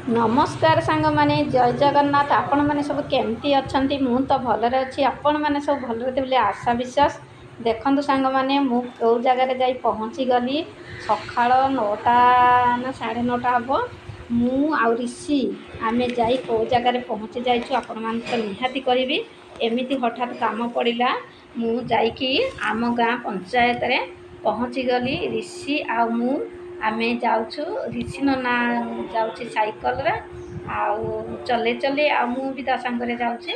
नमस्कार सांग माने जय जगन्नाथ आपण माने सब केमती अछंती मु तो भलरे अछि आपण माने सब भलरे बोले आशा विश्वास देखंतु सांग माने मु को जगह रे जाई पहुंची गली सखाळ 9टा ना 9:30 हबो मु आ ऋषि आमे जाई को जगह रे पहुंची जाईछु आपण मान तो निहाती करबी एमिति हठात काम पड़िला मु जाई कि आम गाँ पंचायत रे पहुंची गली ऋषि आ मु आमे जाउछु ऋषि नना जाउछि साइकल रे आउ चले चले आ मु भी ता संग रे जाउछि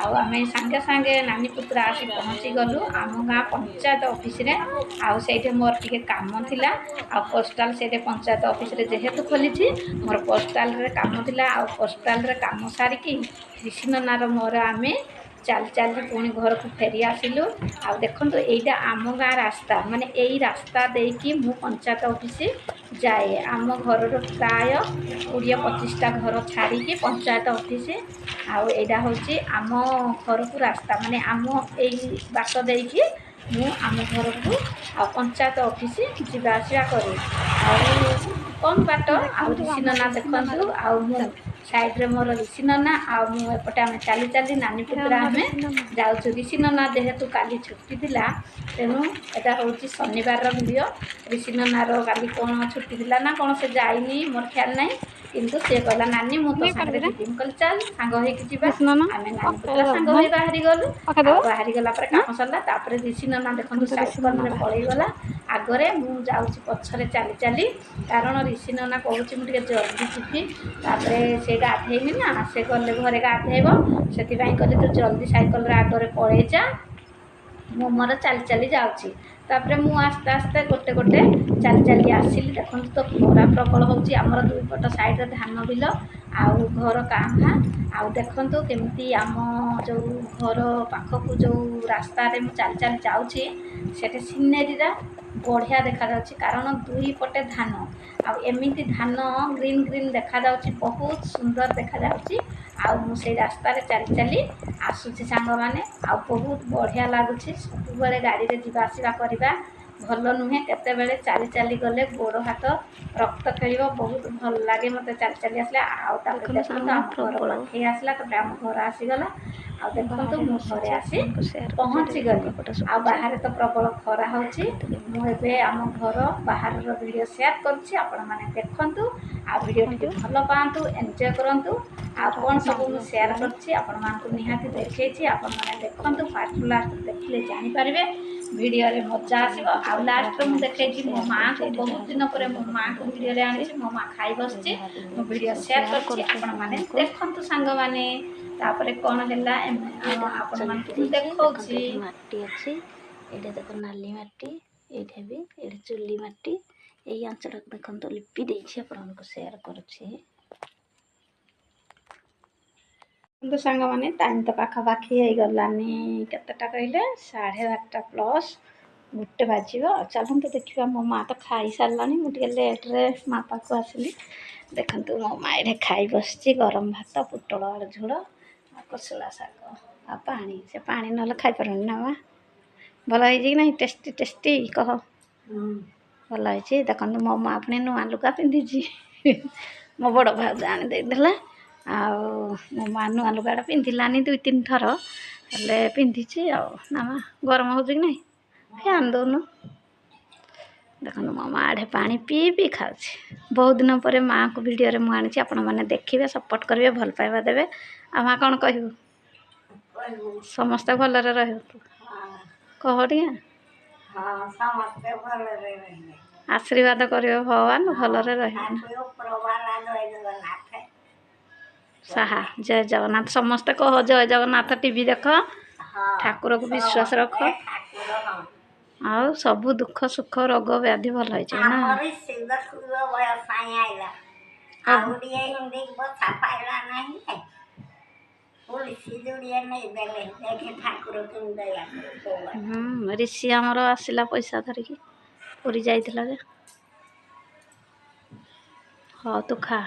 आमे संगे संगे नानी पुत्रा आसी पहुंची गलु आम गाँ पंचायत ऑफिस रे आउ सेठे मोर टिके काम थिला आ पोस्टल सेठे पंचायत ऑफिस रे जेहेतु खोलिछि मोर पोस्टल रे काम थिला आ पोस्टल रे काम सारी कि ऋषि नना रो मोर आमे चल चल पुणी घर को फेरी आसिलु आ देखंतु एइटा आम गाँ रास्ता माने एई रास्ता देकी मु पंचायत ऑफिस जाए आम घर प्राय 20-25टा घर छाड़ी पंचायत ऑफिस आउ एडा होची आम घर को रास्ता माने आम एई बाट देकी मु आम घर को आ पंचायत ऑफिस जीवा आसिया करे आउ कम बाट आउ ऋषि नना देखंतु आउ मु साइड रे मोर ऋषि नना आउ मु एपटे आमे चाली चाली नानी पुत्रा आमे जाउछु ऋषि नना जेहेतु काली छुट्टी थिला तेनु एटा होची शनिवार रो वीडियो ऋषि नना रो काली कोन छुट्टी थिला ना कोन से जाईनी मोर ख्याल नाही किंतु से कहला नानी मु तो संगे जीवी कल चल सांग होई कि जीवा आमे नानी पुत्रा सांग होई बाहरी गलु बाहरी गला पर काम सरला तापर ऋषि नना देखंतु साइकल रे पळई गला आगरे मु जाउछि पछरे चाली चाली कारण ऋषि नना कहूछि मु टिके जल्दी जीवी तापर से गाधेइनी ना से गले घरे गाधेइबो सेति भाई कहले तू जल्दी साइकल रे आगरे पळई जा मु मोर चाली चाली जाउछि तापर मु आस्ते आस्ते गोटे गोटे चाली चाली आसिली देखंतु तो खरा प्रबल होउछि हमर दुई पट साइड रे धान बिल आउ घर कांभा आउ देखंतु केमती आम जो घर पाखकु जो रास्ता रे मु चाली चाली जाउछि सेटे सिनेरी रा बढ़िया देखा जाउछि कारण दुई पटे धान आउ एमिति धान ग्रीन ग्रीन देखा जाउछि बहुत सुंदर देखा जाउछि आउ मु से रास्ता रे चाली चाली आसुछि सांग माने आउ बहुत बढ़िया लागुछि सब बेले गाड़ी रे जीवा आसीबा करबा भल नुहे केते बेले चाली चाली गले गोड़ हाथ रक्त खेलिबो बहुत भल लागे मते चाली चाली आसले आउ तापर देखंतु आम घर पाखे आसला तापर आम घर आसी गला आ देखंतु मु घरे आसी पहुंची गली आ बाहर तो प्रबल खरा होछि मु एबे आम घर बाहर रो वीडियो शेयर करछि आपण माने देखंतु आ वीडियो टी भल पांतु एन्जॉय करंतु आ कोन सब मु शेयर करछि आपण मानकु निहाती देखैछि आपण माने देखंतु फास्ट लास्ट देखले जानि पारिबे वीडियो रे मजा आसीबो आ लास्ट रे मु देखैछि मो मां को बहुत दिन परे मो मां को वीडियो रे आनिछि मो मां खाइ बसछि मो वीडियो शेयर करछि आपण माने देखंतु संग माने तापरे कोन हैला आपण मानकु देखौछि माटी अछि एडे देखो नाली माटी एठे भी एडे चुल्ली माटी एई अंचल देखंतु लिपि देछि आपण को शेयर करछि तो सांग माने टाइम तो पाखा पाखी हे गलानी केतेटा कहले 12:30 प्लस गुटे बाजिबो चलंतु देखिबा मो मां तो खाई सारलानी मु टिके लेट रे मां पाखु आसिली देखंतु मो मां एठे खाई बसछि गरम भात पुटଳ आलू झोଳ आ कोसला शाग आ पानी से पानी नले खाई परनी ना मा भल है कि नहीं टेस्टी टेस्टी कह भल है देखंतु मो मां अपने नुआ लुगा पिंधि छी मो बड़ भाउज आनी दे देला आउ मो मां नुआ लुगाटा पिंधिलानी 2-3 थर हेले पिंधिछि आ ना मा गरम हो कि नहीं फैन दोनो देखो मो माँ आड़े पानी पी पी खाऊँ बहुत दिन पर माँ को वीडियो रे मुझे आनी आपण मैंने देखिए सपोर्ट करेंगे भल पाइबा देवे आ माँ कौन कहू समस्ते भल रह कह टे आशीर्वाद करियो भगवान भल साहा जय जगन्नाथ समस्ते कह जय जगन्नाथ टीवी देख ठाकुर को विश्वास रख आउ सब दुख सुख रोग व्याधि भल है ना ऋषि आमर आसला पैसा धरिकी पूरी जाइथिला जे हाँ तू खा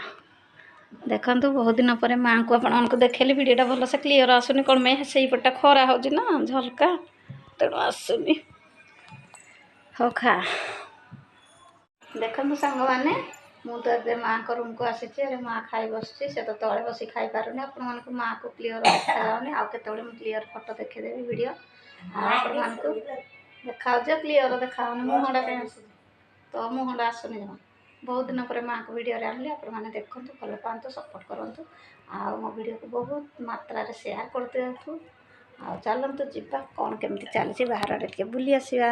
देखंतु बहुत दिन पर माँ को आपण को देखेली वीडियोटा भल से क्लीयर आसुनी कौन मैं से पटा खरा हो ना झलका तेणु आसुनी हो खा देखंतु सांग माने ମୁଁ ତ ଏବେ ମାଆଙ୍କ ରୁମ୍କୁ ଆସିଛି, ହେଲେ ମାଆ ଖାଇ ବସିଛି, ସେ ତ ତଳେ ବସି ଖାଇପାରୁନି। ଆପଣମାନଙ୍କୁ ମାଆକୁ କ୍ଲିଅର ଦେଖାଯାଉନି, ଆଉ କେତେବେଳେ ମୁଁ କ୍ଲିଅର ଫଟୋ ଦେଖେଇଦେବି ଭିଡ଼ିଓ। ଆଉ ଆପଣମାନଙ୍କୁ ଦେଖାଯାଉଛି, କ୍ଲିଅର ଦେଖାଯାଉନି। ମୁହଁଟା କାହିଁ ଆସୁଛି, ତ ମୁହଁଟା ଆସୁନି ଜମା। ବହୁତ ଦିନ ପରେ ମାଆକୁ ଭିଡ଼ିଓରେ ଆଣିଲି, ଆପଣମାନେ ଦେଖନ୍ତୁ, ଭଲ ପାଆନ୍ତୁ, ସପୋର୍ଟ କରନ୍ତୁ। ଆଉ ମୋ ଭିଡ଼ିଓକୁ ବହୁତ ମାତ୍ରାରେ ସେୟାର କରିଦିଅନ୍ତୁ। ଆଉ ଚାଲନ୍ତୁ ଯିବା, କ'ଣ କେମିତି ଚାଲିଛି ବାହାର ଆଡ଼େ ଟିକେ ବୁଲି ଆସିବା।